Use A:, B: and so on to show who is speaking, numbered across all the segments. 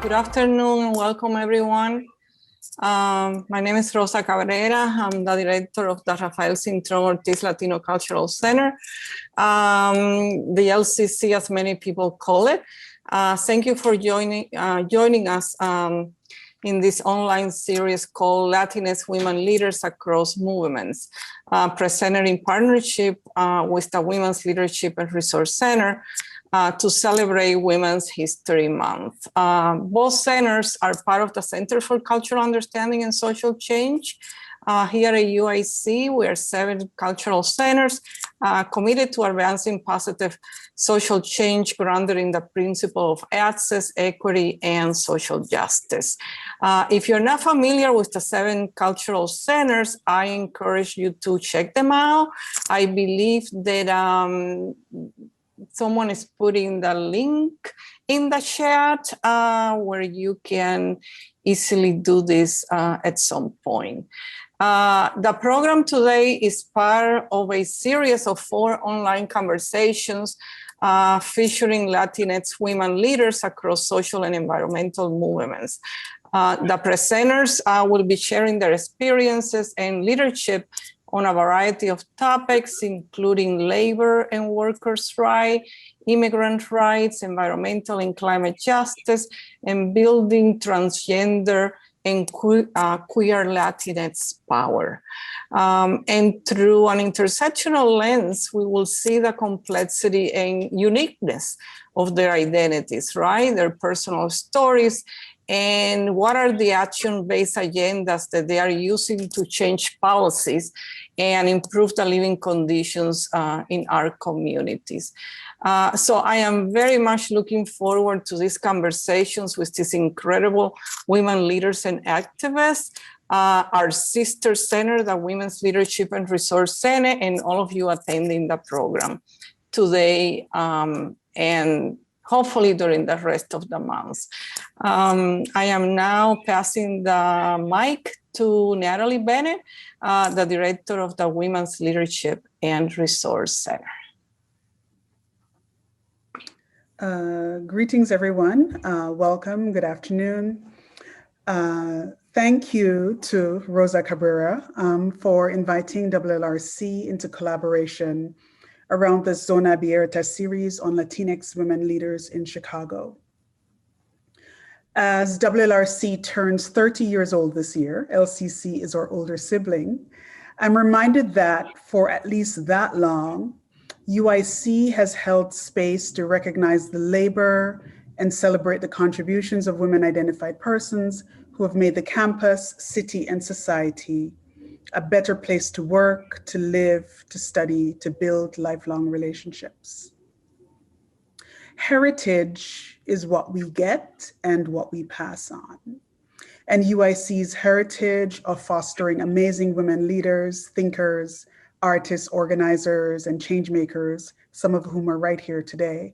A: Good afternoon and welcome everyone. My name is Rosa Cabrera. I'm the director of the Rafael Cintrón Ortiz Latino Cultural Center, the LCC as many people call it. Thank you for joining us in this online series called Latinx Women Leaders Across Movements, presented in partnership with the Women's Leadership and Resource Center to celebrate Women's History Month. Both centers are part of the Center for Cultural Understanding and Social Change. Here at UIC, we are 7 cultural centers committed to advancing positive social change grounded in the principle of access, equity, and social justice. If you're not familiar with the 7 cultural centers, I encourage you to check them out. I believe that someone is putting the link in the chat where you can easily do this at some point. The program today is part of a series of 4 online conversations featuring Latinx women leaders across social and environmental movements. The presenters will be sharing their experiences and leadership on a variety of topics, including labor and workers' rights, immigrant rights, environmental and climate justice, and building transgender and queer Latinx power. And through an intersectional lens, we will see the complexity and uniqueness of their identities, right? Their personal stories, and what are the action-based agendas that they are using to change policies and improve the living conditions in our communities. So I am very much looking forward to these conversations with these incredible women leaders and activists, our sister center, the Women's Leadership and Resource Center, and all of you attending the program today and hopefully during the rest of the month. I am now passing the mic to Natalie Bennett, the director of the Women's Leadership and Resource Center.
B: Greetings, everyone. Welcome. Good afternoon. Thank you to Rosa Cabrera for inviting WLRC into collaboration around the Zona Abierta series on Latinx women leaders in Chicago. As WLRC turns 30 years old this year, LCC is our older sibling, I'm reminded that for at least that long, UIC has held space to recognize the labor and celebrate the contributions of women-identified persons who have made the campus, city, and society a better place to work, to live, to study, to build lifelong relationships. Heritage is what we get and what we pass on. And UIC's heritage of fostering amazing women leaders, thinkers, artists, organizers, and change makers, some of whom are right here today,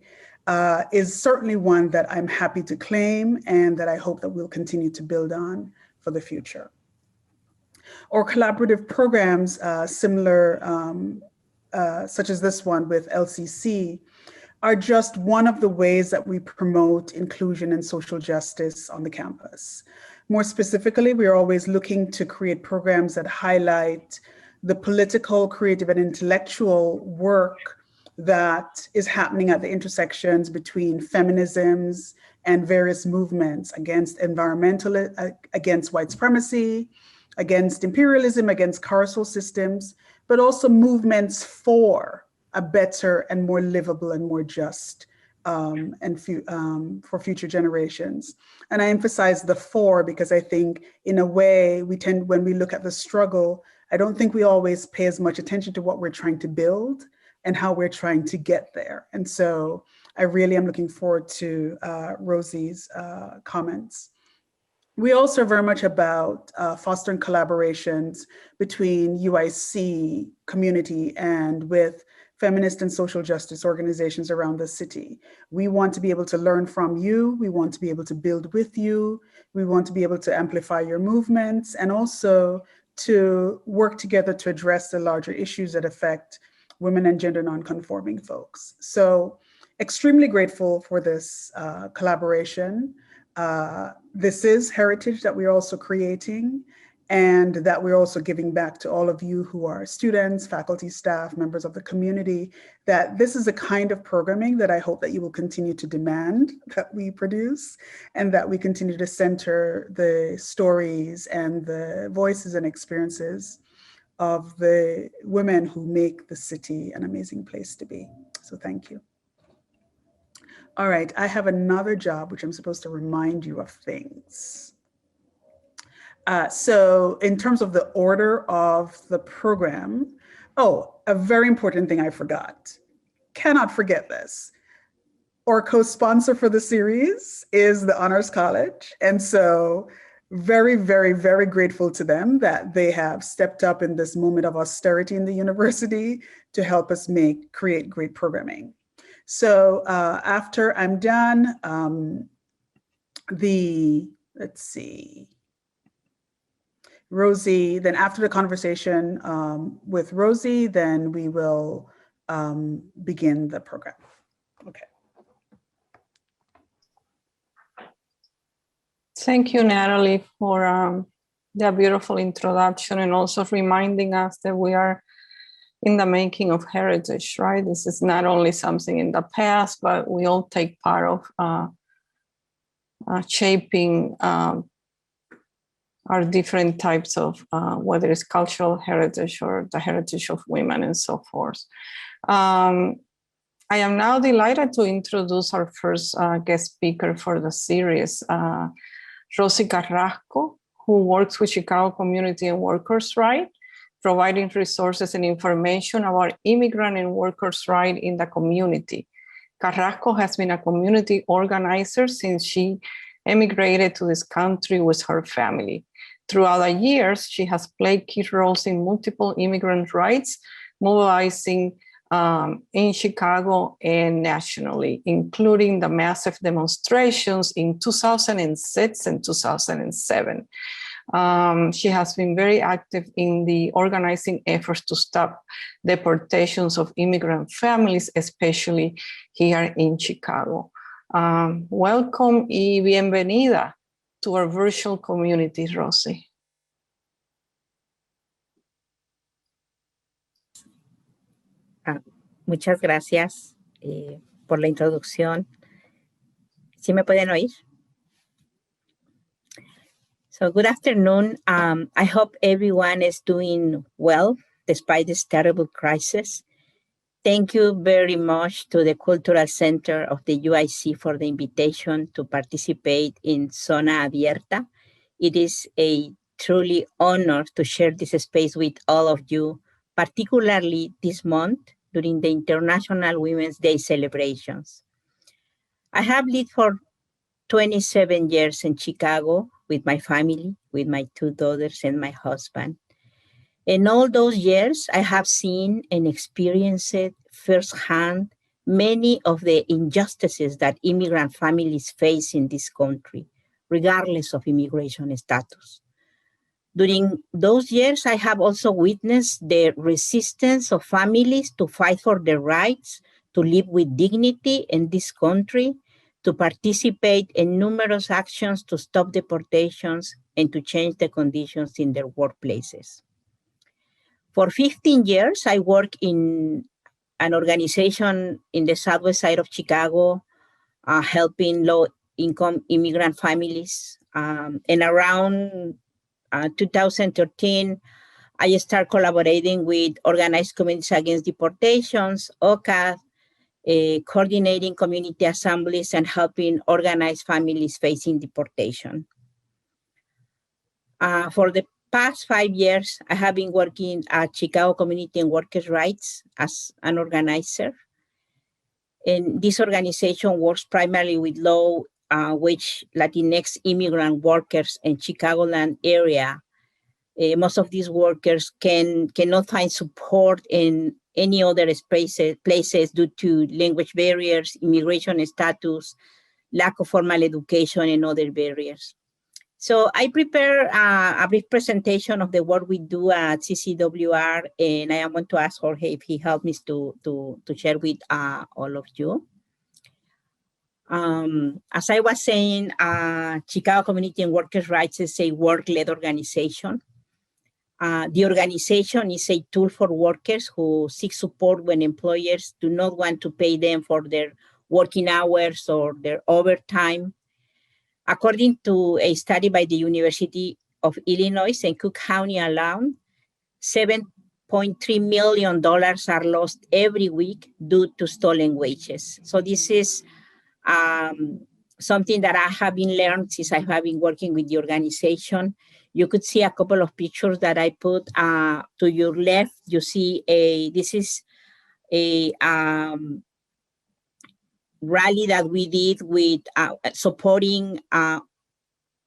B: is certainly one that I'm happy to claim and that I hope that we'll continue to build on for the future. Or collaborative programs similar, such as this one with LCC, are just one of the ways that we promote inclusion and social justice on the campus. More specifically, we are always looking to create programs that highlight the political, creative, and intellectual work that is happening at the intersections between feminisms and various movements against against white supremacy, against imperialism, against carceral systems, but also movements for a better and more livable and more just for future generations. And I emphasize the for because I think in a way when we look at the struggle, I don't think we always pay as much attention to what we're trying to build and how we're trying to get there. And so I really am looking forward to Rosie's comments. We also are very much about fostering collaborations between UIC community and with feminist and social justice organizations around the city. We want to be able to learn from you. We want to be able to build with you. We want to be able to amplify your movements and also to work together to address the larger issues that affect women and gender nonconforming folks. So extremely grateful for this collaboration. this is heritage that we're also creating, and that we're also giving back to all of you who are students, faculty, staff, members of the community, that this is the kind of programming that I hope that you will continue to demand that we produce, and that we continue to center the stories and the voices and experiences of the women who make the city an amazing place to be. So thank you. All right, I have another job, which I'm supposed to remind you of things. So in terms of the order of the program, a very important thing I forgot. Cannot forget this. Our co-sponsor for the series is the Honors College. And so very, very, very grateful to them that they have stepped up in this moment of austerity in the university to help us create great programming. So after I'm done, let's see, Rosi, then after the conversation with Rosi, then we will begin the program. Okay.
A: Thank you, Natalie, for the beautiful introduction, and also reminding us that we are in the making of heritage, right? This is not only something in the past, but we all take part of shaping our different types of, whether it's cultural heritage or the heritage of women and so forth. I am now delighted to introduce our first guest speaker for the series, Rosi Carrasco, who works with Chicago Community and Workers' Rights, providing resources and information about immigrant and workers' rights in the community. Carrasco has been a community organizer since she emigrated to this country with her family. Throughout the years, she has played key roles in multiple immigrant rights, mobilizing in Chicago and nationally, including the massive demonstrations in 2006 and 2007. She has been very active in the organizing efforts to stop deportations of immigrant families, especially here in Chicago. Welcome y bienvenida to our virtual community, Rosi.
C: Muchas gracias por la introducción. ¿Sí me pueden oír? So good afternoon. I hope everyone is doing well despite this terrible crisis. Thank you very much to the Cultural Center of the UIC for the invitation to participate in Zona Abierta. It is a truly honor to share this space with all of you, particularly this month during the International Women's Day celebrations. I have lived for 27 years in Chicago with my family, with my 2 daughters and my husband. In all those years, I have seen and experienced firsthand many of the injustices that immigrant families face in this country, regardless of immigration status. During those years, I have also witnessed the resistance of families to fight for their rights, to live with dignity in this country, to participate in numerous actions to stop deportations and to change the conditions in their workplaces. For 15 years, I worked in an organization in the southwest side of Chicago, helping low-income immigrant families. And around 2013, I started collaborating with Organized Communities Against Deportations, OCAD, coordinating community assemblies and helping organize families facing deportation. For the past 5 years, I have been working at Chicago Community and Workers' Rights as an organizer. And this organization works primarily with low-wage Latinx immigrant workers in Chicagoland area. Most of these workers cannot find support in any other places due to language barriers, immigration status, lack of formal education, and other barriers. So I prepare a brief presentation of the work we do at CCWR, and I want to ask Jorge if he helped me to share with all of you. As I was saying, Chicago Community and Workers' Rights is a work-led organization. The organization is a tool for workers who seek support when employers do not want to pay them for their working hours or their overtime. According to a study by the University of Illinois in Cook County alone, $7.3 million are lost every week due to stolen wages. So this is something that I have been learned since I have been working with the organization. You could see a couple of pictures that I put to your left. You see this is a rally that we did with supporting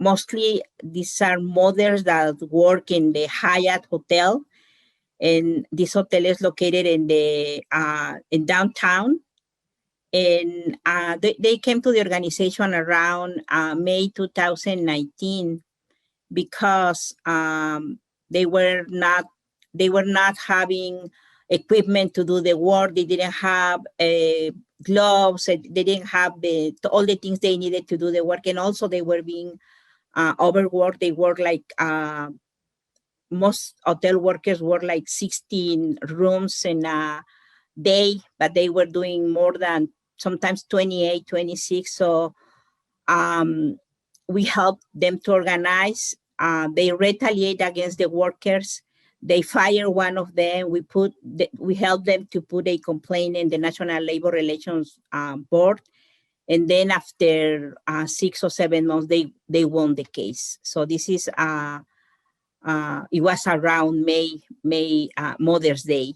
C: mostly these are mothers that work in the Hyatt Hotel. And this hotel is located in the in downtown. And they came to the organization around May 2019 because they were not having equipment to do the work. They didn't have gloves. They didn't have all the things they needed to do the work, and also they were being overworked. They work like most hotel workers work like 16 rooms in a day, but they were doing more than sometimes 28, 26. So we help them to organize. They retaliate against the workers. They fire one of them. We help them to put a complaint in the National Labor Relations Board. And then after 6 or 7 months, they won the case. So this is, it was around May Mother's Day.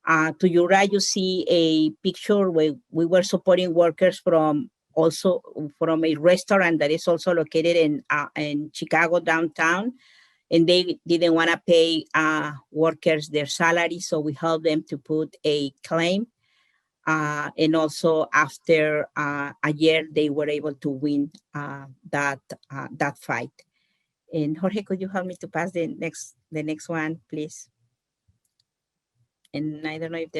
C: To your right, you see a picture where we were supporting workers from a restaurant that is also located in Chicago downtown, and they didn't want to pay workers their salary, so we helped them to put a claim. And also after a year, they were able to win that fight. And Jorge, could you help me to pass the next one, please? And I don't know if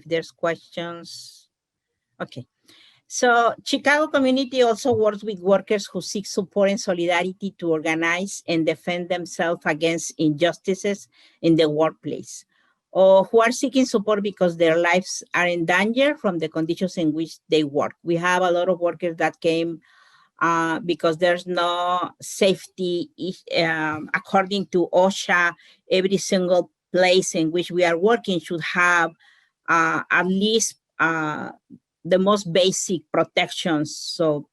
C: there's questions. Okay. So Chicago Community also works with workers who seek support and solidarity to organize and defend themselves against injustices in the workplace, or who are seeking support because their lives are in danger from the conditions in which they work. We have a lot of workers that came because there's no safety. According to OSHA, every single place in which we are working should have at least the most basic protections, so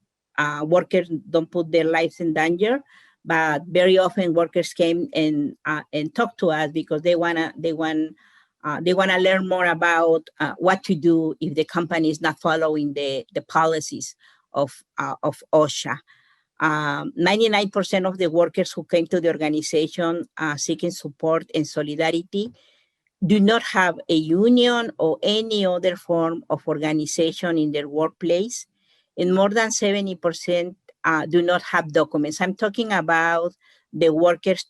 C: workers don't put their lives in danger. But very often workers came and talk to us because they wanna learn more about what to do if the company is not following the policies of OSHA. 99% of the workers who came to the organization seeking support and solidarity do not have a union or any other form of organization in their workplace, and more than 70% do not have documents. I'm talking about the workers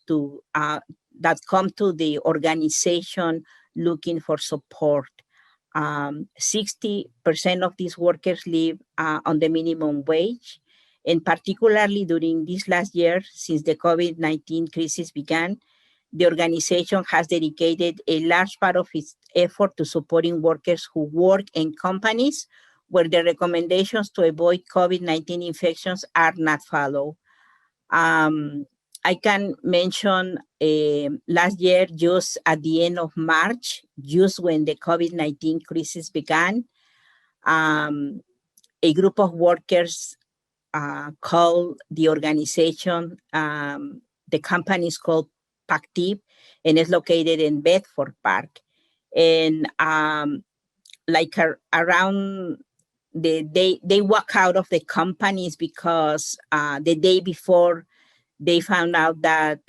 C: that come to the organization looking for support. 60% of these workers live on the minimum wage, and particularly during this last year, since the COVID-19 crisis began, the organization has dedicated a large part of its effort to supporting workers who work in companies where the recommendations to avoid COVID-19 infections are not followed. I can mention last year, just at the end of March, just when the COVID-19 crisis began, a group of workers called the organization, the company is called Pactiv, and it's located in Bedford Park. And around they walk out of the companies because the day before they found out that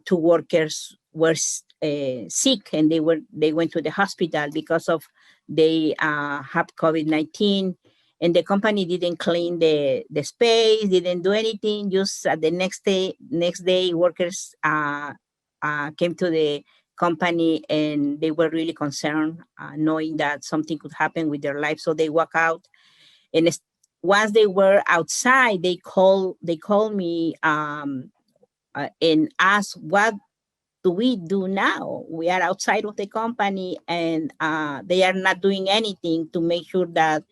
C: 2 workers were sick, and they went to the hospital because of they have COVID-19. And the company didn't clean the space, didn't do anything. Just the next day, workers came to the company, and they were really concerned, knowing that something could happen with their life. So they walk out, and once they were outside, they called me and asked, what do we do now? We are outside of the company, and they are not doing anything to make sure that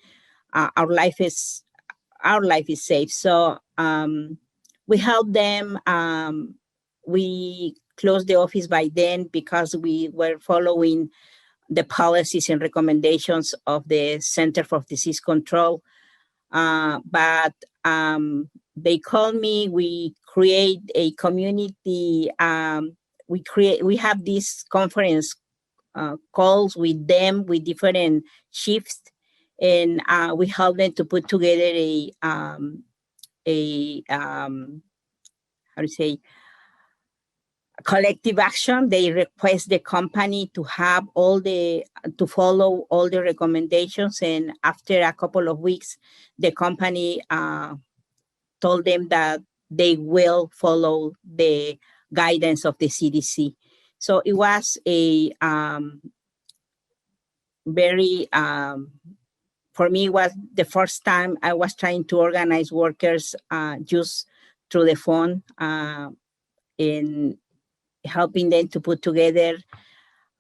C: our life is safe. So we helped them. We closed the office by then because we were following the policies and recommendations of the Center for Disease Control. But they called me. We create a community. We have this conference calls with them with different shifts, and we help them to put together a how to say, collective action. They request the company to follow all the recommendations, and after a couple of weeks, the company told them that they will follow the guidance of the CDC. So it was a very for me, it was the first time I was trying to organize workers just through the phone, in helping them to put together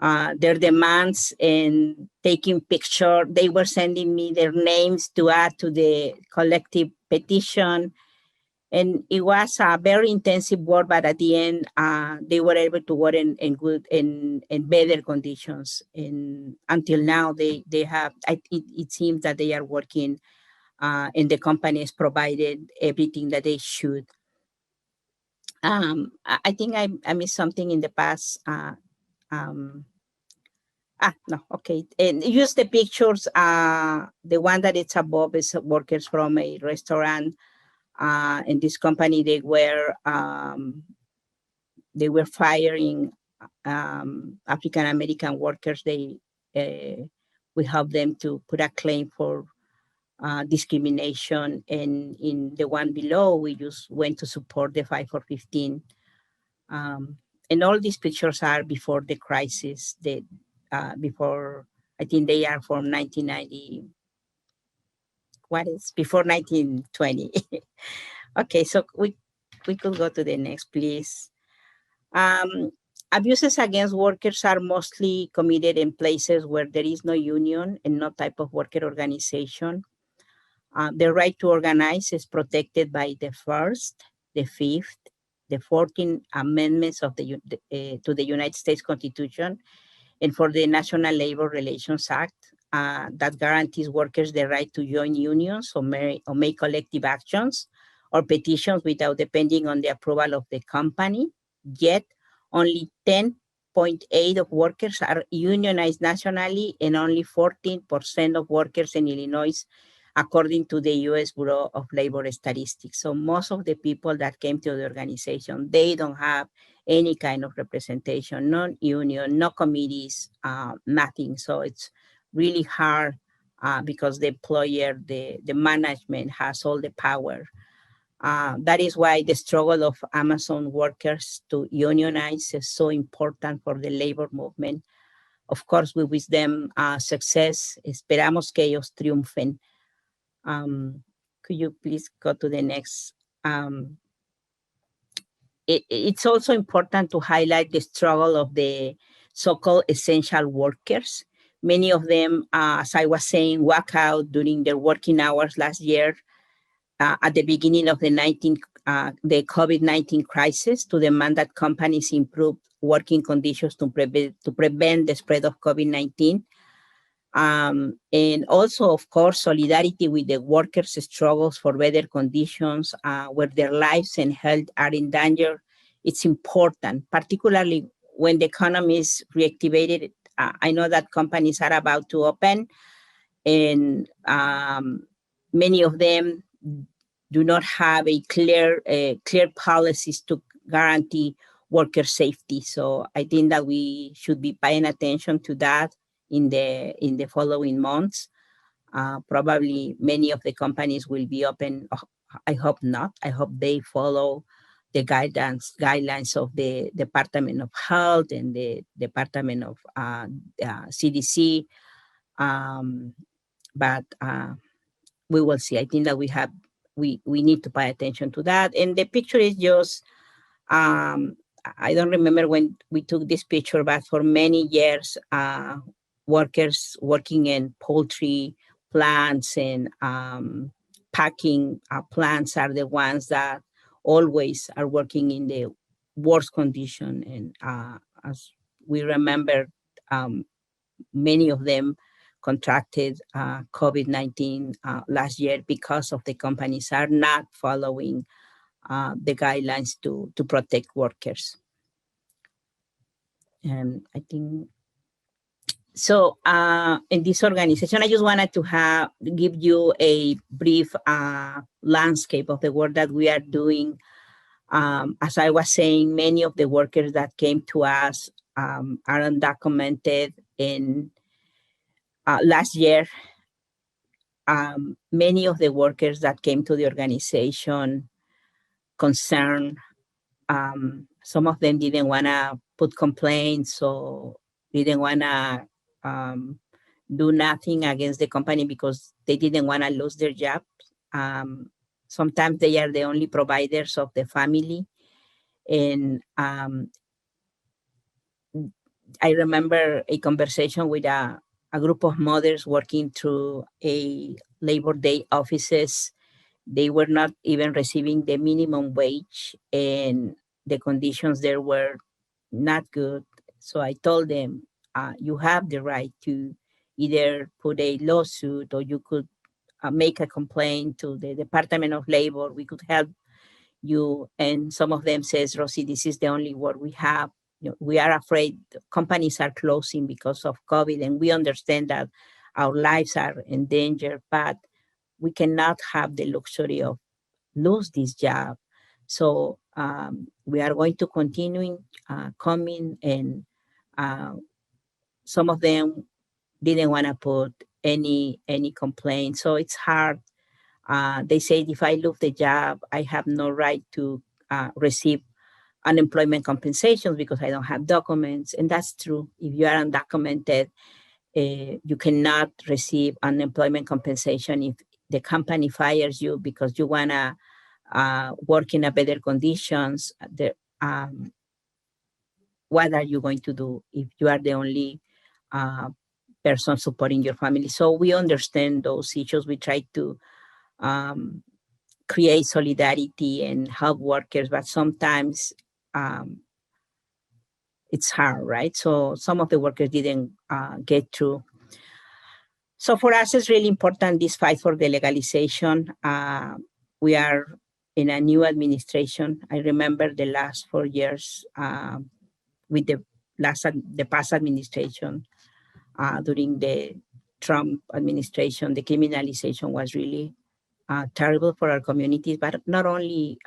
C: their demands and taking pictures. They were sending me their names to add to the collective petition. And it was a very intensive work, but at the end, they were able to work in good and better conditions. And until now, they have. It seems that they are working, and the company has provided everything that they should. I think I missed something in the past. No, okay. And use the pictures. The one that it's above is workers from a restaurant. In this company, they were firing African American workers. We helped them to put a claim for discrimination, and in the one below, we just went to support the 5 for 15. And all these pictures are before the crisis. Before, I think they are from 1990. What is before 1920? Okay, so we could go to the next, please. Abuses against workers are mostly committed in places where there is no union and no type of worker organization. The right to organize is protected by the First, the Fifth, the 14th Amendments of to the United States Constitution, and for the National Labor Relations Act, that guarantees workers the right to join unions or make collective actions or petitions without depending on the approval of the company. Yet, only 10.8% of workers are unionized nationally, and only 14% of workers in Illinois, according to the U.S. Bureau of Labor Statistics. So most of the people that came to the organization, they don't have any kind of representation, no union, no committees, nothing. So it's really hard because the employer, the management has all the power. That is why the struggle of Amazon workers to unionize is so important for the labor movement. Of course, we wish them success. Esperamos que ellos triunfen. Could you please go to the next? It's also important to highlight the struggle of the so-called essential workers. Many of them, as I was saying, walk out during their working hours last year at the beginning of the COVID-19 crisis to demand that companies improve working conditions to prevent the spread of COVID-19. And also, of course, solidarity with the workers' struggles for better conditions where their lives and health are in danger. It's important, particularly when the economy is reactivated. I know that companies are about to open, and many of them do not have a clear policies to guarantee worker safety. So I think that we should be paying attention to that in the following months. Probably many of the companies will be open. I hope not. I hope they follow the guidelines of the Department of Health and the Department of CDC. But we will see. I think that we need to pay attention to that. And the picture is just, I don't remember when we took this picture, but for many years, workers working in poultry plants and packing plants are the ones that always are working in the worst condition. And as we remember, many of them contracted COVID-19 last year because of the companies are not following the guidelines to protect workers. And I think, so in this organization, I just wanted to give you a brief landscape of the work that we are doing. As I was saying, many of the workers that came to us are undocumented. In last year, many of the workers that came to the organization concerned, some of them didn't want to put complaints or didn't want to do nothing against the company because they didn't want to lose their jobs. Sometimes they are the only providers of the family. And I remember a conversation with a group of mothers working through a Labor Day offices. They were not even receiving the minimum wage, and the conditions there were not good. So I told them, you have the right to either put a lawsuit or you could make a complaint to the Department of Labor. We could help you. And some of them says, Rosi, this is the only work we have. We are afraid companies are closing because of COVID, and we understand that our lives are in danger, but we cannot have the luxury of lose this job. So we are going to continue coming, and some of them didn't want to put any complaint. So it's hard. They say, if I lose the job, I have no right to receive unemployment compensations because I don't have documents. And that's true. If you are undocumented, you cannot receive unemployment compensation if the company fires you because you want to work in a better conditions. What are you going to do if you are the only person supporting your family? So we understand those issues. We try to create solidarity and help workers, but sometimes it's hard, right? So some of the workers didn't get through. So for us, it's really important, this fight for the legalization. We are in a new administration. I remember the last 4 years with the past administration, during the Trump administration, the criminalization was really terrible for our communities, but not only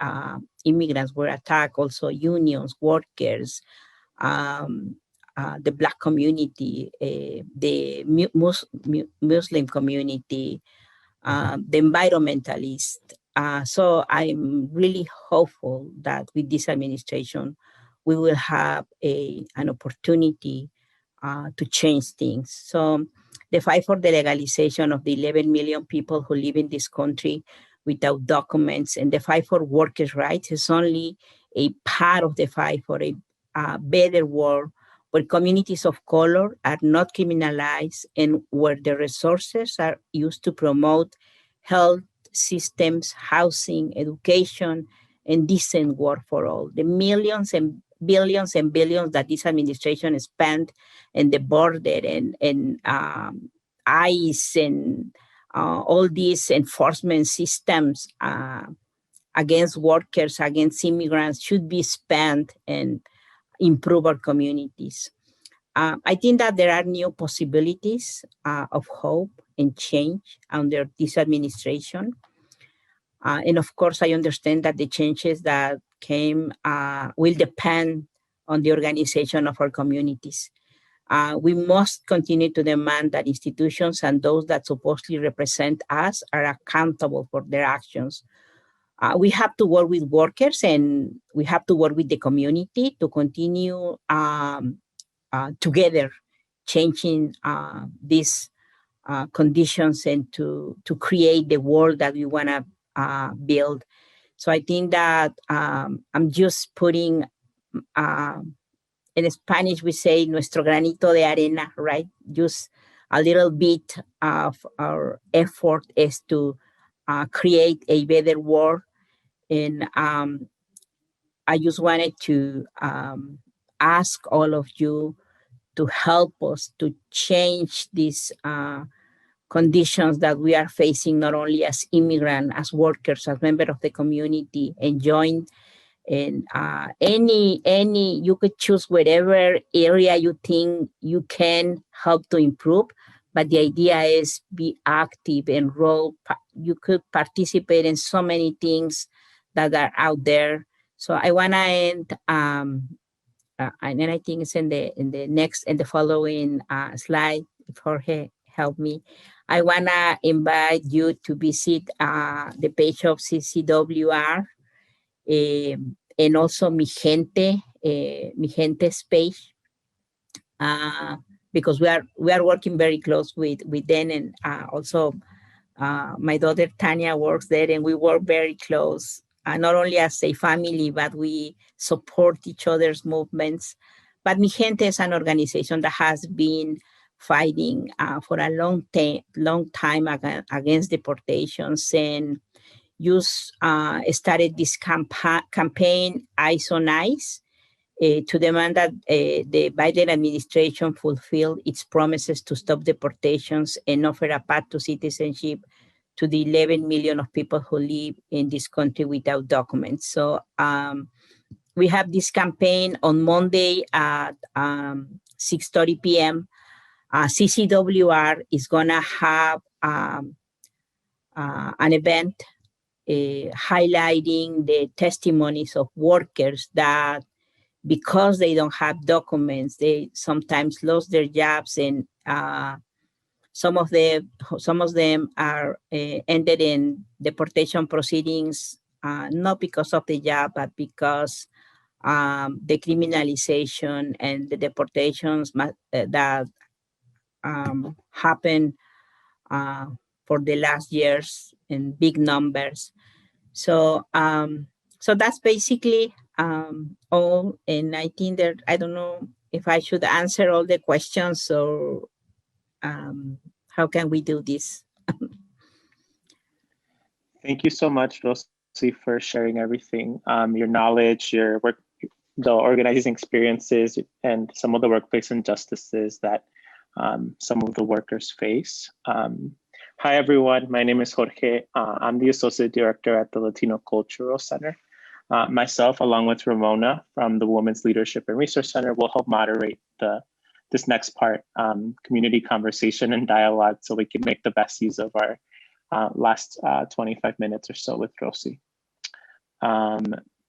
C: immigrants were attacked, also unions, workers, the Black community, the Muslim community, the environmentalists. So I'm really hopeful that with this administration, we will have an opportunity to change things. So the fight for the legalization of the 11 million people who live in this country without documents, and the fight for workers' rights is only a part of the fight for a better world where communities of color are not criminalized and where the resources are used to promote health systems, housing, education, and decent work for all. The millions and billions that this administration has spent in the border and ICE and all these enforcement systems against workers, against immigrants should be spent and improve our communities. I think that there are new possibilities of hope and change under this administration. And of course, I understand that the changes that came will depend on the organization of our communities. We must continue to demand that institutions and those that supposedly represent us are accountable for their actions. We have to work with workers and we have to work with the community to continue together changing this conditions and to create the world that we want to build. So I think that I'm just putting, in Spanish we say, nuestro granito de arena, right? Just a little bit of our effort is to create a better world. And I just wanted to ask all of you to help us to change these conditions that we are facing, not only as immigrants, as workers, as members of the community, and join. And any you could choose whatever area you think you can help to improve. But the idea is be active, enroll. You could participate in so many things that are out there. So I want to end, and then I think it's in the following slide. If Jorge help me, I want to invite you to visit the page of CCWR. And also Mi Gente's page, because we are working very close with them, and also my daughter Tanya works there, and we work very close, not only as a family, but we support each other's movements. But Mi Gente is an organization that has been fighting for a long time against deportations, and started this campaign, Eyes on Ice, to demand that the Biden administration fulfill its promises to stop deportations and offer a path to citizenship to the 11 million of people who live in this country without documents. So we have this campaign on Monday at 6:30 p.m. CCWR is going to have an event highlighting the testimonies of workers that, because they don't have documents, they sometimes lost their jobs, and some of them are ended in deportation proceedings, not because of the job, but because the criminalization and the deportations that happened for the last years in big numbers. So that's basically all. And I think that, I don't know if I should answer all the questions, or how can we do this?
D: Thank you so much, Rosi, for sharing everything, your knowledge, your work, the organizing experiences, and some of the workplace injustices that some of the workers face. Hi, everyone. My name is Jorge. I'm the Associate Director at the Latino Cultural Center. Myself, along with Ramona from the Women's Leadership and Resource Center, will help moderate this next part, community conversation and dialogue, so we can make the best use of our last 25 minutes or so with Rosi.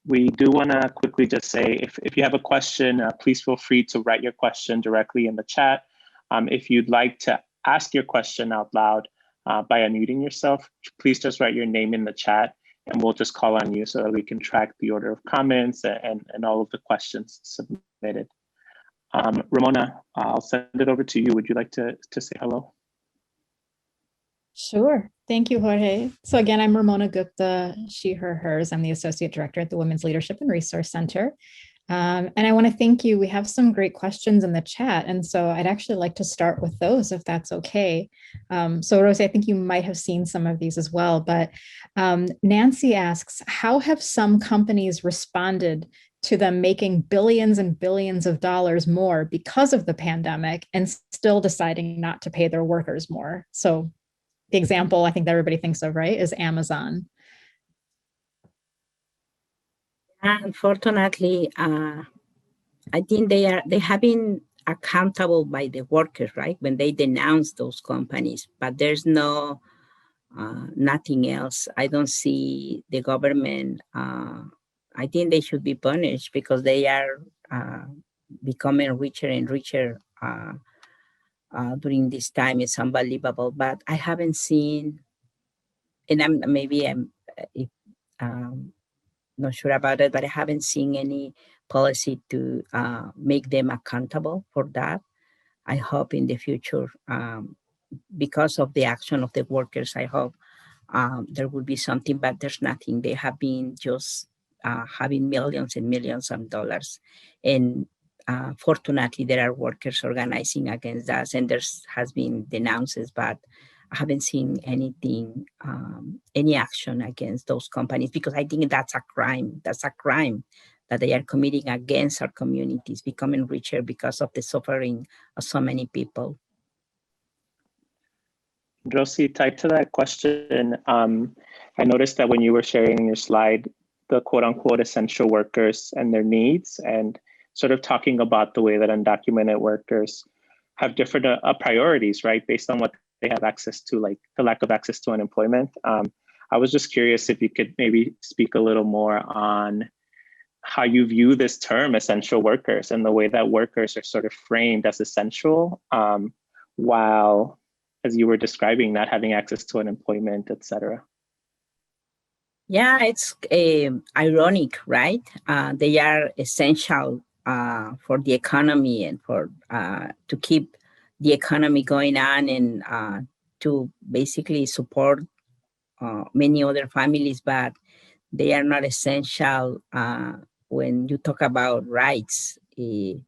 D: We do want to quickly just say, if you have a question, please feel free to write your question directly in the chat. If you'd like to ask your question out loud by unmuting yourself, please just write your name in the chat, and we'll just call on you so that we can track the order of comments and all of the questions submitted. Ramona, I'll send it over to you. Would you like to say hello?
E: Sure. Thank you, Jorge. So again, I'm Ramona Gupta, she, her, hers. I'm the Associate Director at the Women's Leadership and Resource Center. And I want to thank you. We have some great questions in the chat. And so I'd actually like to start with those, if that's okay. So Rosi, I think you might have seen some of these as well, but Nancy asks, how have some companies responded to them making billions and billions of dollars more because of the pandemic and still deciding not to pay their workers more? So the example I think that everybody thinks of, right, is Amazon.
C: Unfortunately, I think they have been accountable by the workers, right, when they denounce those companies, but there's nothing else. I don't see the government. I think they should be punished because they are becoming richer and richer during this time. It's unbelievable, but I haven't seen, and I'm not sure about it, but I haven't seen any policy to make them accountable for that. I hope in the future because of the action of the workers, I hope there will be something, but there's nothing. They have been just having millions and millions of dollars. And fortunately, there are workers organizing against us, and has been denounced, but I haven't seen anything, any action against those companies, because I think that's a crime. That's a crime that they are committing against our communities, becoming richer because of the suffering of so many people.
D: Rosi, tied to that question, I noticed that when you were sharing your slide, the quote unquote essential workers and their needs, and sort of talking about the way that undocumented workers have different priorities, right? Based on what they have access to, like the lack of access to unemployment. I was just curious if you could maybe speak a little more on how you view this term essential workers and the way that workers are sort of framed as essential, while, as you were describing, not having access to unemployment, et cetera.
C: Yeah, it's ironic, right? They are essential for the economy and for to keep the economy going on, and to basically support many other families, but they are not essential when you talk about rights. We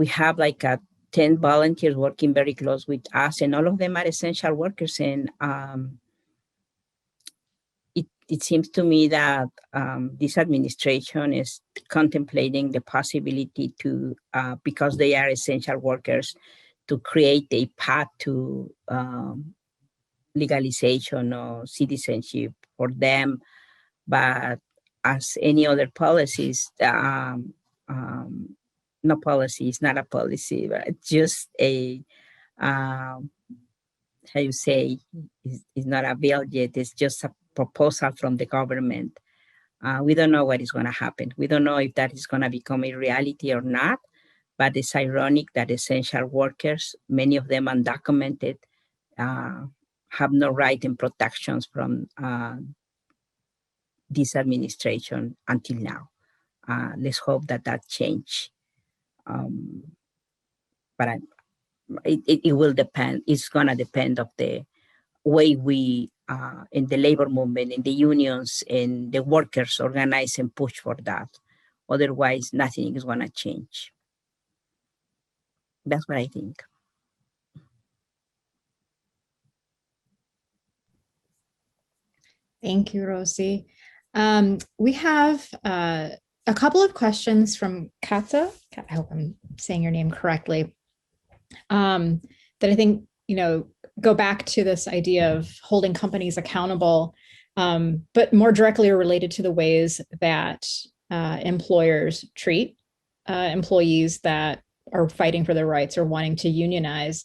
C: have like 10 volunteers working very close with us, and all of them are essential workers. And it seems to me that this administration is contemplating the possibility to, because they are essential workers, to create a path to legalization or citizenship for them. But as any other policies, no policy is not a policy, but it's just a, how you say, is not a bill yet. It's just a proposal from the government. We don't know what is going to happen. We don't know if that is going to become a reality or not, but it's ironic that essential workers, many of them undocumented, have no right and protections from this administration until now. Let's hope that change. But it will depend. It's going to depend of the way we, in the labor movement, in the unions, and the workers organize and push for that. Otherwise, nothing is going to change. That's what I think.
E: Thank you, Rosi. We have a couple of questions from Kata. I hope I'm saying your name correctly. That I think, go back to this idea of holding companies accountable, but more directly are related to the ways that employers treat employees that are fighting for their rights or wanting to unionize.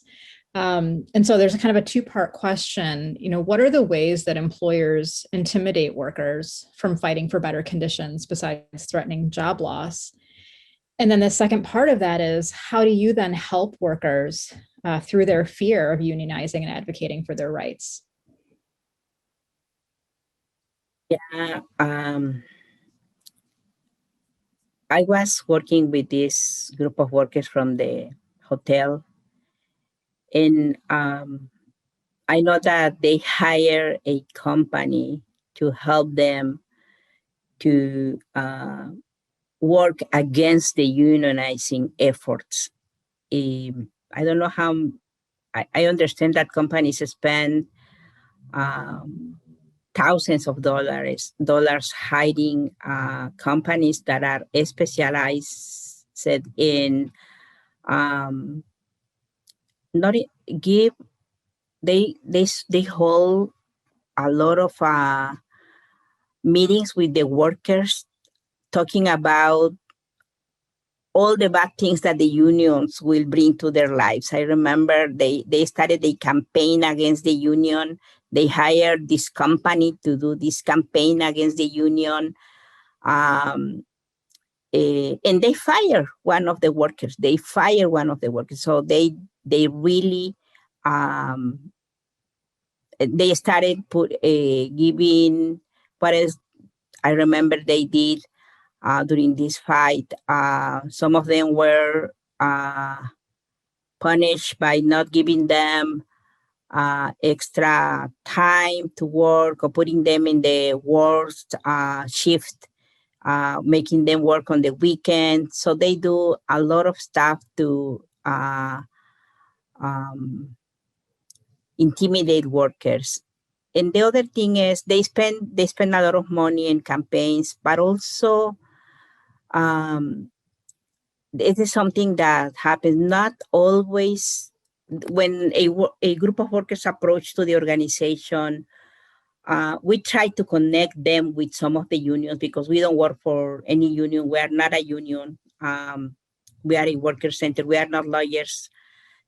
E: And so there's a kind of a two-part question. What are the ways that employers intimidate workers from fighting for better conditions besides threatening job loss? And then the second part of that is, how do you then help workers through their fear of unionizing and advocating for their rights?
C: Yeah, I was working with this group of workers from the hotel, and I know that they hire a company to help them to work against the unionizing efforts. I don't know how, I understand that companies spend thousands of dollars hiding companies that are specialized in not give. They hold a lot of meetings with the workers, talking about all the bad things that the unions will bring to their lives. I remember they started a campaign against the union. They hired this company to do this campaign against the union. And they fire one of the workers. So they really, they started giving, what else I remember they did during this fight. Some of them were punished by not giving them extra time to work or putting them in the worst shift, making them work on the weekend. So they do a lot of stuff to intimidate workers. And the other thing is they spend a lot of money in campaigns, but also it is something that happens not always when a group of workers approach to the organization. We try to connect them with some of the unions because we don't work for any union. We are not a union. We are a worker center. We are not lawyers.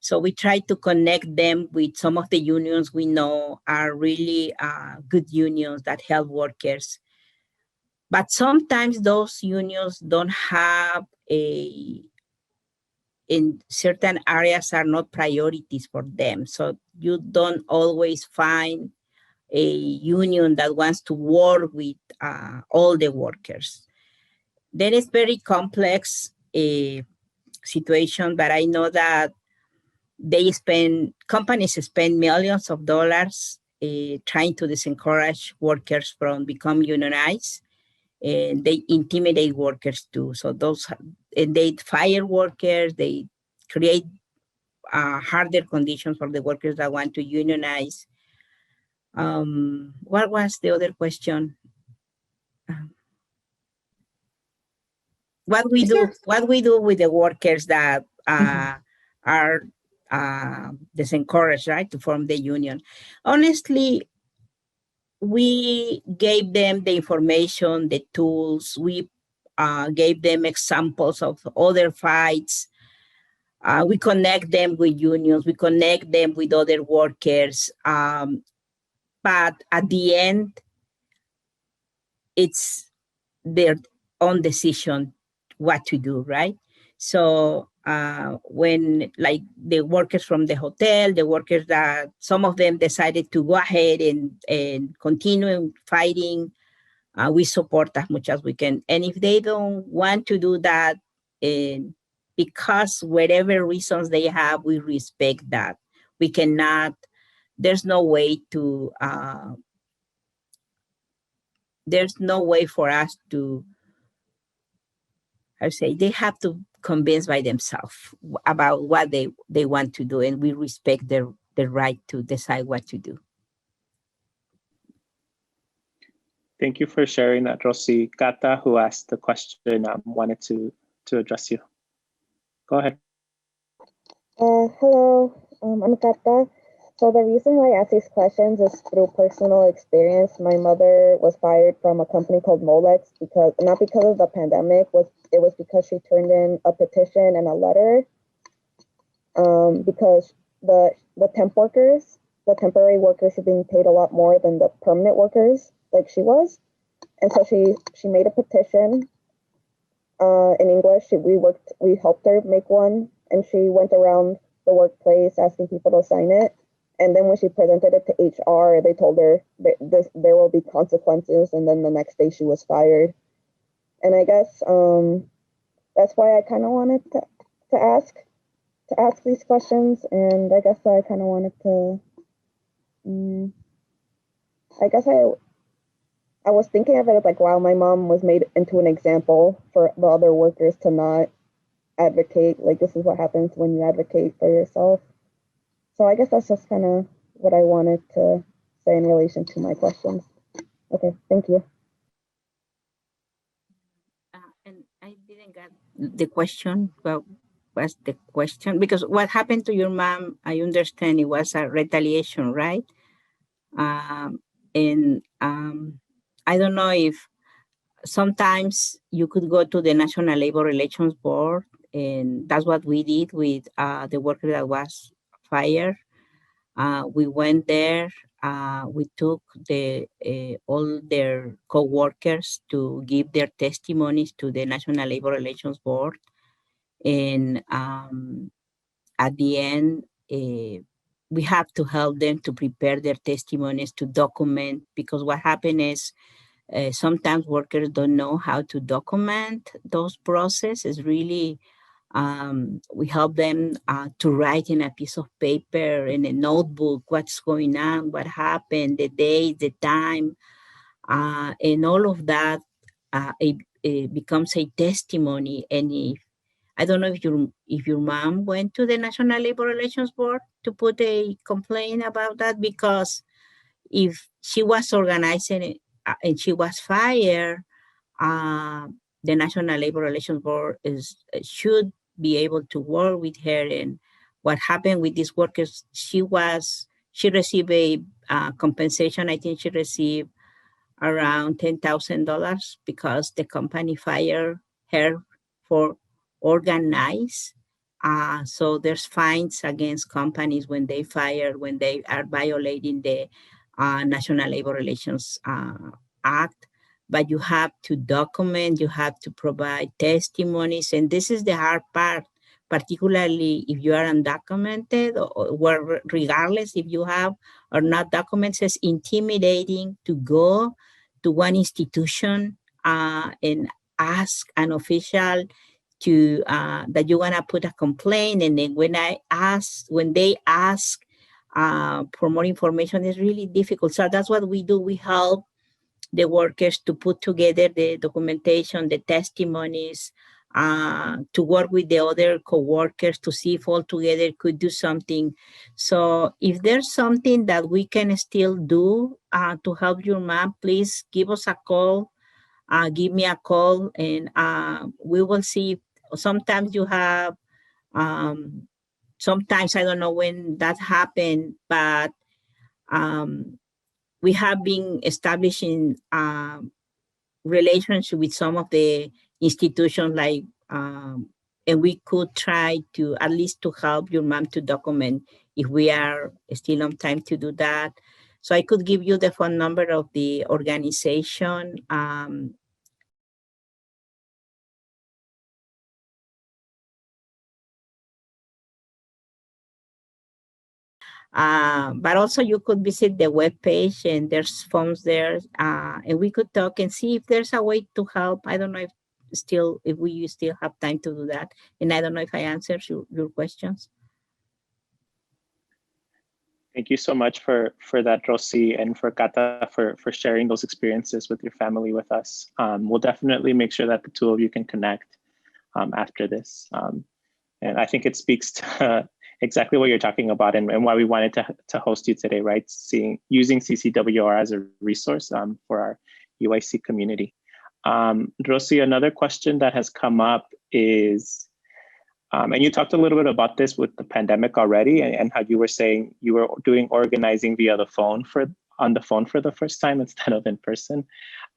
C: So we try to connect them with some of the unions we know are really good unions that help workers. But sometimes those unions don't have in certain areas are not priorities for them. So you don't always find a union that wants to work with all the workers. Then it's very complex situation, but I know that companies spend millions of dollars trying to discourage workers from becoming unionized, and they intimidate workers too. So and they fire workers, they create harder conditions for the workers that want to unionize. What was the other question? What we do with the workers that are disencouraged, right, to form the union. Honestly, we gave them the information, the tools. We gave them examples of other fights. We connect them with unions. We connect them with other workers. But at the end, it's their own decision what to do, right? So when like the workers from the hotel, the workers that some of them decided to go ahead and continue fighting, we support as much as we can. And if they don't want to do that, because whatever reasons they have, we respect that. We cannot, there's no way for us to, I say, they have to convince by themselves about what they want to do, and we respect their right to decide what to do.
D: Thank you for sharing that, Rosi. Kata, who asked the question, wanted to address you. Go ahead.
F: Hello, I'm Kata. So the reason why I ask these questions is through personal experience. My mother was fired from a company called Molex not because of the pandemic, it was because she turned in a petition and a letter because the temporary workers are being paid a lot more than the permanent workers like she was. And so she made a petition in English. We helped her make one, and she went around the workplace asking people to sign it. And then when she presented it to HR, they told her that there will be consequences. And then the next day she was fired. And I guess that's why I kind of wanted to ask these questions. And I guess I kind of wanted to, I was thinking of it as like, wow, my mom was made into an example for the other workers to not advocate. Like, this is what happens when you advocate for yourself. So I guess that's just kind of what I wanted to say in relation to my questions. Okay, thank you.
C: And I didn't get the question. What was the question? Because what happened to your mom, I understand it was a retaliation, right? And I don't know if sometimes you could go to the National Labor Relations Board, and that's what we did with the worker that was fired. We went there. We took all their co-workers to give their testimonies to the National Labor Relations Board. And at the end, we have to help them to prepare their testimonies, to document, because what happened is sometimes workers don't know how to document those processes. Really We help them to write in a piece of paper, in a notebook, what's going on, what happened, the date, the time, and all of that. It becomes a testimony. And if, I don't know if your mom went to the National Labor Relations Board to put a complaint about that, because if she was organizing and she was fired, the National Labor Relations Board should be able to work with her. And what happened with these workers, she received a compensation. I think she received around $10,000 because the company fired her for organize. So there's fines against companies when they when they are violating the National Labor Relations Act. But you have to document, you have to provide testimonies, and this is the hard part, particularly if you are undocumented, or regardless if you have or not documents. It's intimidating to go to one institution and ask an official to that you want to put a complaint, and then when they ask for more information, it's really difficult. So that's what we do. We help the workers to put together the documentation, the testimonies, to work with the other co-workers to see if all together could do something. So if there's something that we can still do to help your mom, please give us a call, give me a call, and we will see. Sometimes you have, sometimes I don't know when that happened, but we have been establishing relationship with some of the institutions, like, and we could try to at least to help your mom to document if we are still on time to do that. So I could give you the phone number of the organization. But also you could visit the webpage, and there's forms there, and we could talk and see if there's a way to help. I don't know if we still have time to do that. And I don't know if I answered your questions.
D: Thank you so much for that, Rosi, and for Kata for sharing those experiences with your family with us. We'll definitely make sure that the two of you can connect after this. And I think it speaks to exactly what you're talking about, and why we wanted to host you today, right? Using CCWR as a resource for our UIC community. Rosi, another question that has come up is, and you talked a little bit about this with the pandemic already, and how you were saying you were doing organizing via on the phone for the first time instead of in person.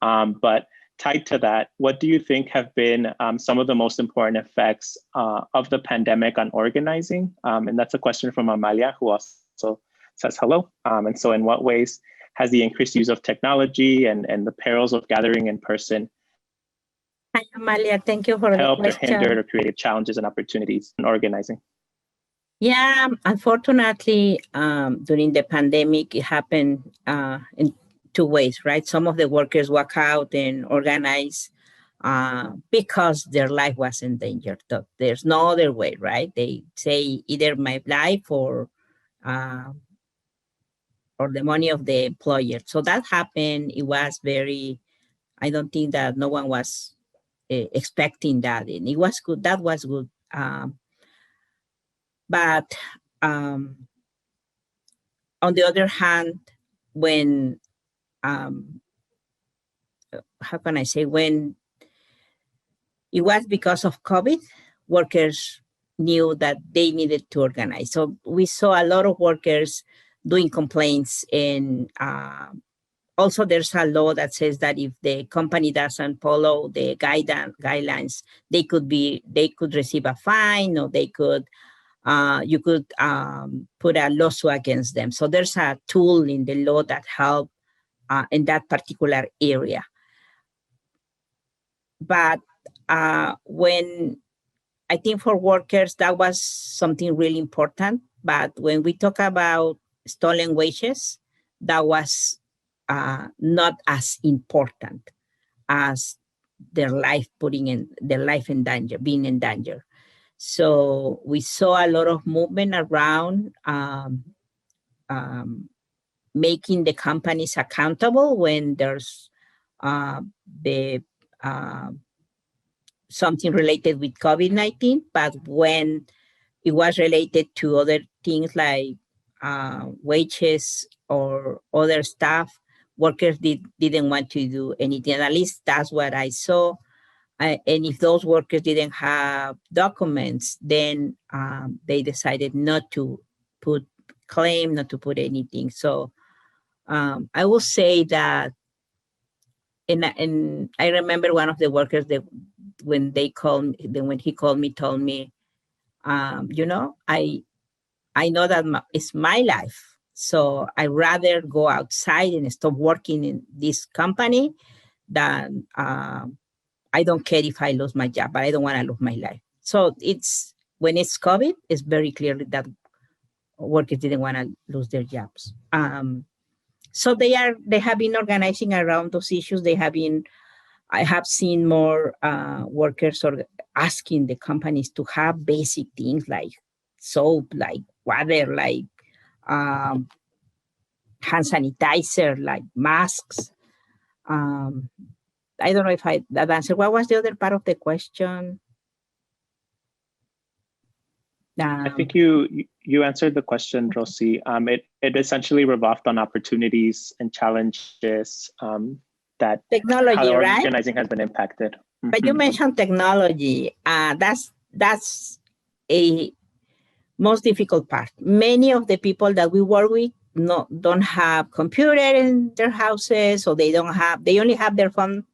D: But tied to that, what do you think have been some of the most important effects of the pandemic on organizing? And that's a question from Amalia, who also says hello. And so in what ways has the increased use of technology and the perils of gathering in person
C: Hi, Amalia, thank you for the
D: helped or
C: question.
D: hindered or created challenges and opportunities in organizing?
C: Yeah, unfortunately, during the pandemic, it happened in two ways, right? Some of the workers walk out and organize because their life was in danger. There's no other way, right? They say either my life or the money of the employer. So that happened. It was very, I don't think that no one was expecting that. And it was good. That was good. But on the other hand, when, how can I say, when it was because of COVID, workers knew that they needed to organize. So we saw a lot of workers doing complaints, and also there's a law that says that if the company doesn't follow the guidelines, they could receive a fine, or they could you could put a lawsuit against them. So there's a tool in the law that help in that particular area. But when I think for workers, that was something really important. But when we talk about stolen wages, that was not as important as their life, being in danger. So we saw a lot of movement around making the companies accountable when there's the something related with COVID-19, but when it was related to other things like wages or other stuff, workers didn't want to do anything. At least that's what I saw. And if those workers didn't have documents, then they decided not to put claim, not to put anything. So I will say that, and I remember one of the workers that when he called me, told me, I know that it's my life. So I rather go outside and stop working in this company than I don't care if I lose my job, but I don't want to lose my life. So when it's COVID, it's very clear that workers didn't want to lose their jobs. So they have been organizing around those issues. I have seen more workers asking the companies to have basic things like soap, like water, like hand sanitizer, like masks. I don't know if that answered. What was the other part of the question?
D: I think you answered the question, Rosi. It essentially revolved on opportunities and challenges that
C: technology,
D: how the
C: right?
D: organizing has been impacted.
C: But you mentioned technology. That's a most difficult part. Many of the people that we work with don't have computer in their houses, or they only have their phone,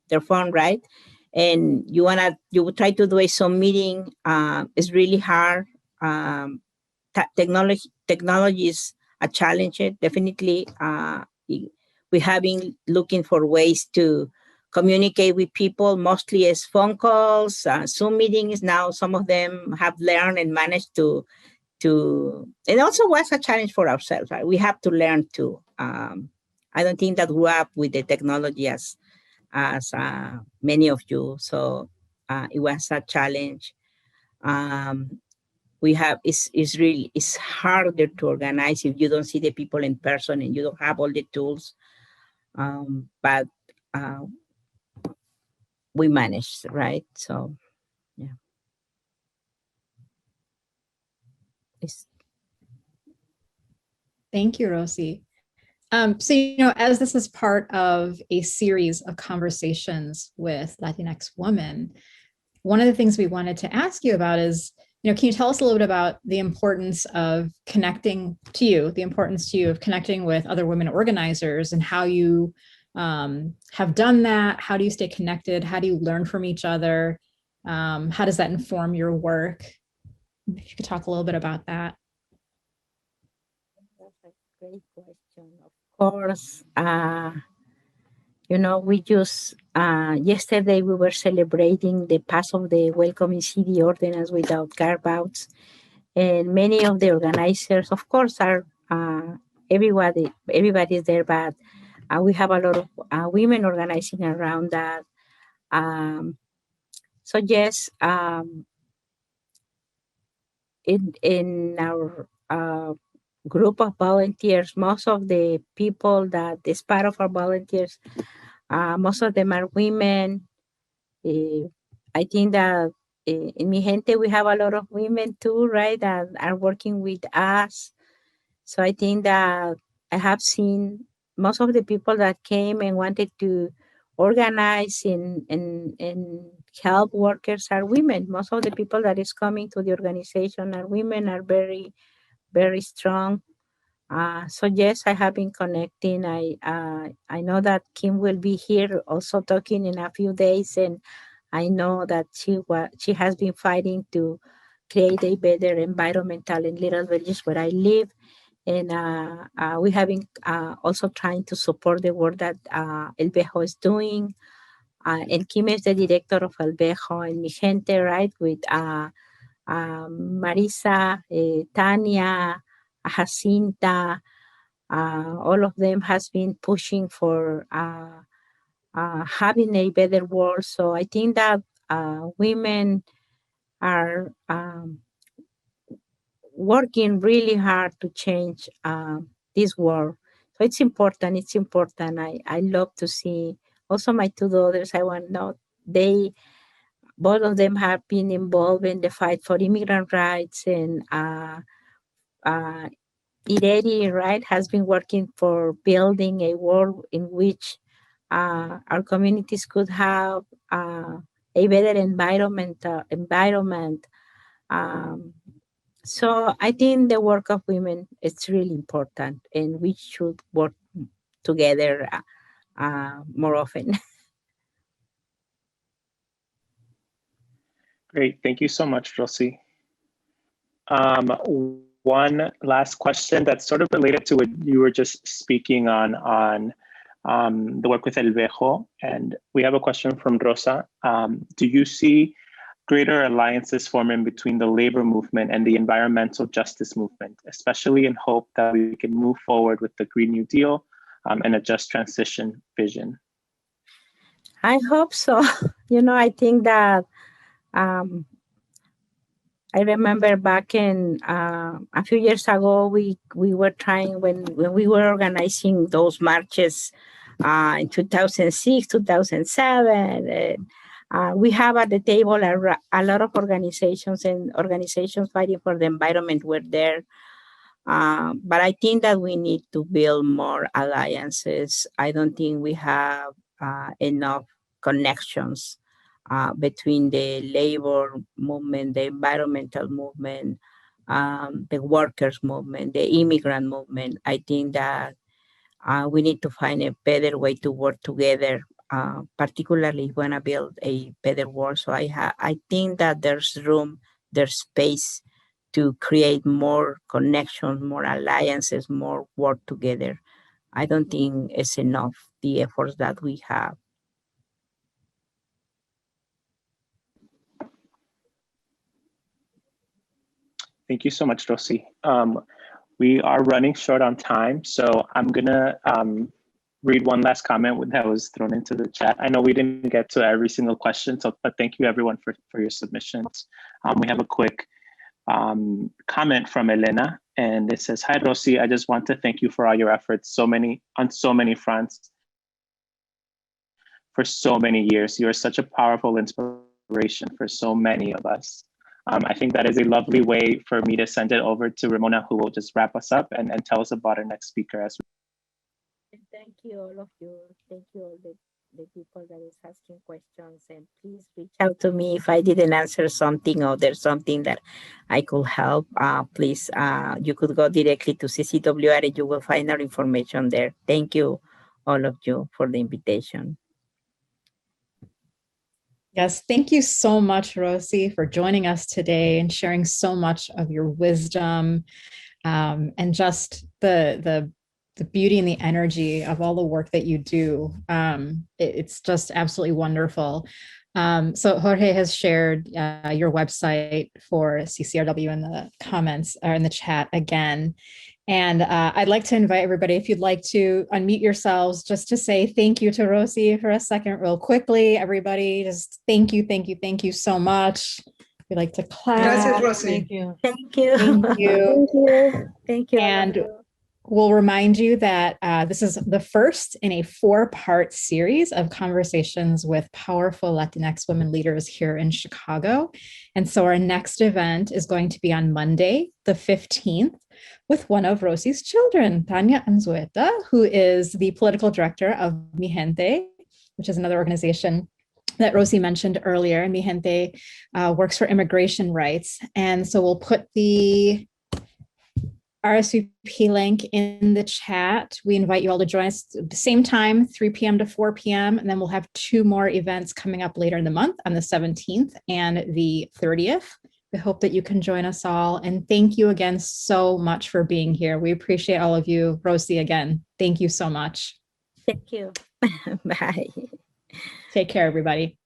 C: right? And you try to do a Zoom meeting. It's really hard. Technology is a challenge. Definitely, we have been looking for ways to communicate with people, mostly as phone calls, Zoom meetings. Now, some of them have learned and managed to. It also was a challenge for ourselves, right? We have to learn to. I don't think that grew up with the technology as many of you. So it was a challenge. It's harder to organize if you don't see the people in person and you don't have all the tools. But we managed, right? So yeah.
E: Thank you, Rosi. So, as this is part of a series of conversations with Latinx women, one of the things we wanted to ask you about is, can you tell us a little bit about the importance of connecting with other women organizers and how you have done that? How do you stay connected? How do you learn from each other? How does that inform your work? If you could talk a little bit about that.
C: That's a great question. Of course, we just, yesterday we were celebrating the pass of the Welcoming City Ordinance without carve-outs. And many of the organizers, of course, are everybody's there, but we have a lot of women organizing around that. So yes, in our group of volunteers, most of the people that is part of our volunteers, most of them are women. I think that in Mi Gente, we have a lot of women too, right, that are working with us. So I think that I have seen most of the people that came and wanted to organize and help workers are women. Most of the people that is coming to the organization are women, are very, very strong. So yes, I have been connecting. I know that Kim will be here also talking in a few days, and I know that she has been fighting to create a better environmental in Little Villages where I live. And we have been also trying to support the work that El Bejo is doing. And Kim is the director of El Bejo and Mi Gente, right? With Marisa, Tania, Jacinta, all of them has been pushing for having a better world. So I think that women are working really hard to change this world. So it's important. It's important. I love to see. Also, my two daughters, I want to know, both of them have been involved in the fight for immigrant rights, and Ireri, right, has been working for building a world in which our communities could have a better environment. So I think the work of women is really important, and we should work together more often.
D: Great. Thank you so much, Rosi. One last question that's sort of related to what you were just speaking on the work with El Vejo. And we have a question from Rosa. Do you see greater alliances forming between the labor movement and the environmental justice movement, especially in hope that we can move forward with the Green New Deal and a just transition vision?
C: I hope so. I think that I remember back in a few years ago, we were trying, when we were organizing those marches in 2006, 2007. We have at the table a lot of organizations, and organizations fighting for the environment were there. But I think that we need to build more alliances. I don't think we have enough connections between the labor movement, the environmental movement, the workers movement, the immigrant movement. I think that we need to find a better way to work together, particularly if we want to build a better world. So I think that there's space to create more connections, more alliances, more work together. I don't think it's enough, the efforts that we have.
D: Thank you so much, Rosi. We are running short on time, so I'm gonna read one last comment that was thrown into the chat. I know we didn't get to every single question, but thank you everyone for your submissions. We have a quick comment from Elena, and it says, "Hi Rosi, I just want to thank you for all your efforts on so many fronts for so many years. You are such a powerful inspiration for so many of us." I think that is a lovely way for me to send it over to Ramona, who will just wrap us up and tell us about our next speaker as well.
C: Thank you, all of you. Thank you, all the people that is asking questions. And please reach out to me if I didn't answer something or there's something that I could help. Please, you could go directly to CCWR and you will find our information there. Thank you, all of you, for the invitation.
E: Yes, thank you so much, Rosi, for joining us today and sharing so much of your wisdom and just the beauty and the energy of all the work that you do. It's just absolutely wonderful. So Jorge has shared your website for CCRW in the comments or in the chat again. And I'd like to invite everybody, if you'd like to unmute yourselves, just to say thank you to Rosi for a second, real quickly. Everybody, just thank you so much. We'd like to clap.
B: Gracias, Rosi.
C: Thank you. Thank you.
F: Thank you.
C: Thank you.
E: And we'll remind you that this is the first in a 4-part series of conversations with powerful Latinx women leaders here in Chicago. And so our next event is going to be on Monday, the 15th, with one of Rosi's children, Tania Anzueta, who is the political director of Mi Gente, which is another organization that Rosi mentioned earlier. Mi Gente works for immigration rights. And so we'll put the RSVP link in the chat. We invite you all to join us at the same time, 3 p.m. to 4 p.m. And then we'll have 2 more events coming up later in the month on the 17th and the 30th. We hope that you can join us all. And thank you again so much for being here. We appreciate all of you. Rosi, again, thank you so much.
C: Thank you. Bye.
E: Take care, everybody.